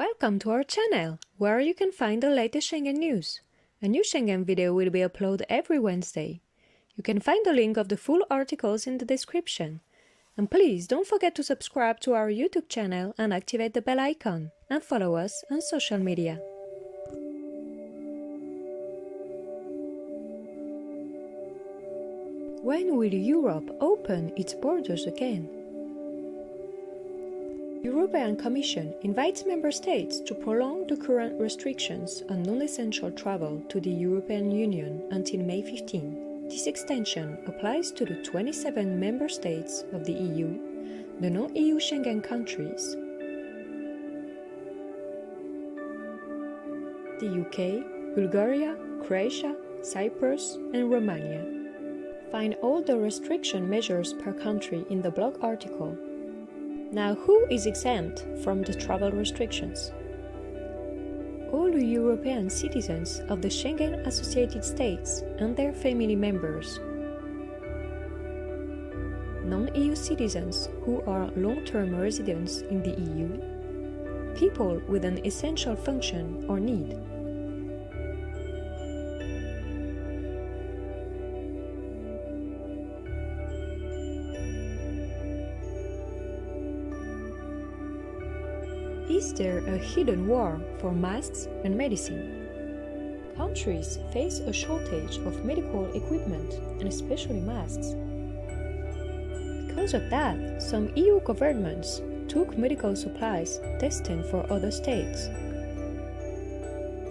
Welcome to our channel, where you can find the latest Schengen news. A new Schengen video will be uploaded every Wednesday. You can find the link of the full articles in the description. And please don't forget to subscribe to our YouTube channel and activate the bell icon, and follow us on social media. When will Europe open its borders again? European Commission invites member states to prolong the current restrictions on non-essential travel to the European Union until May 15. This extension applies to the 27 member states of the EU, the non-EU Schengen countries, the UK, Bulgaria, Croatia, Cyprus, and Romania. Find all the restriction measures per country in the blog article. Now, who is exempt from the travel restrictions? All the European citizens of the Schengen associated states and their family members. Non-EU citizens who are long-term residents in the EU. People with an essential function or need. Is there a hidden war for masks and medicine? Countries face a shortage of medical equipment and especially masks. Because of that, some EU governments took medical supplies destined for other states.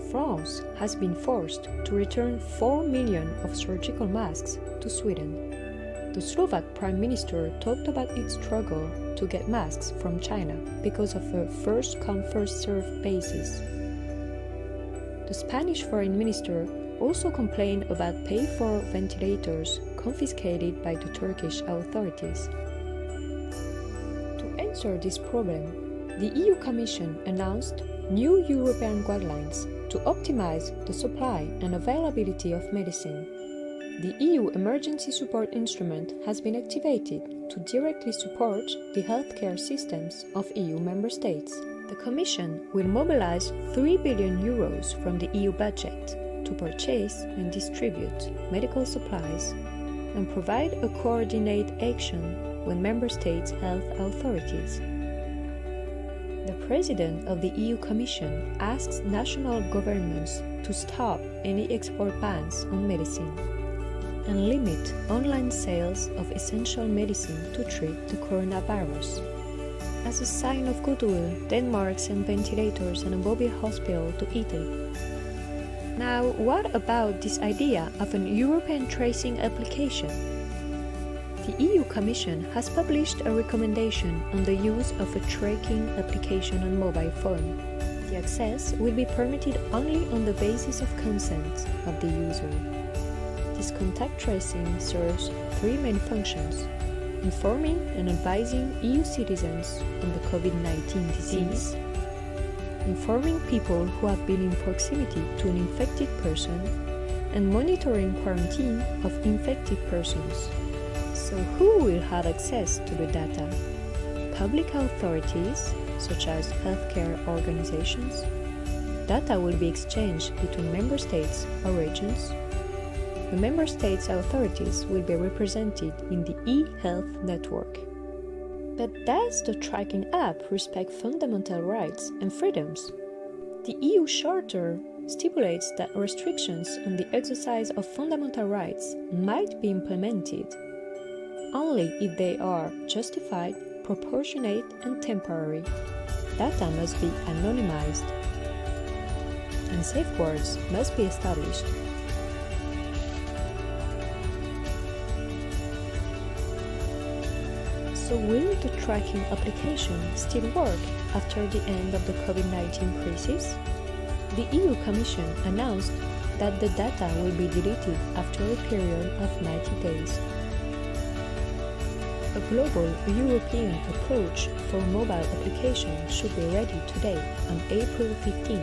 France has been forced to return 4 million of surgical masks to Sweden. The Slovak Prime Minister talked about its struggle to get masks from China because of a first-come, first-served basis. The Spanish Foreign Minister also complained about pay-for ventilators confiscated by the Turkish authorities. To answer this problem, the EU Commission announced new European guidelines to optimize the supply and availability of medicine. The EU Emergency Support Instrument has been activated to directly support the healthcare systems of EU member states. The Commission will mobilize 3 billion euros from the EU budget to purchase and distribute medical supplies and provide a coordinated action with member states' health authorities. The President of the EU Commission asks national governments to stop any export bans on medicine and limit online sales of essential medicine to treat the coronavirus. As a sign of goodwill, Denmark sent ventilators and a mobile hospital to Italy. Now, what about this idea of an European tracing application? The EU Commission has published a recommendation on the use of a tracking application on mobile phone. The access will be permitted only on the basis of consent of the user. This contact tracing serves 3 main functions: informing and advising EU citizens on the COVID-19 disease, informing people who have been in proximity to an infected person, and monitoring quarantine of infected persons. So who will have access to the data? Public authorities, such as healthcare organizations. Data will be exchanged between member states or regions. The member states' authorities will be represented in the e-health network. But does the tracking app respect fundamental rights and freedoms? The EU Charter stipulates that restrictions on the exercise of fundamental rights might be implemented only if they are justified, proportionate, and temporary. Data must be anonymized, and safeguards must be established. So will the tracking application still work after the end of the COVID-19 crisis? The EU Commission announced that the data will be deleted after a period of 90 days. A global European approach for mobile application should be ready today on April 15.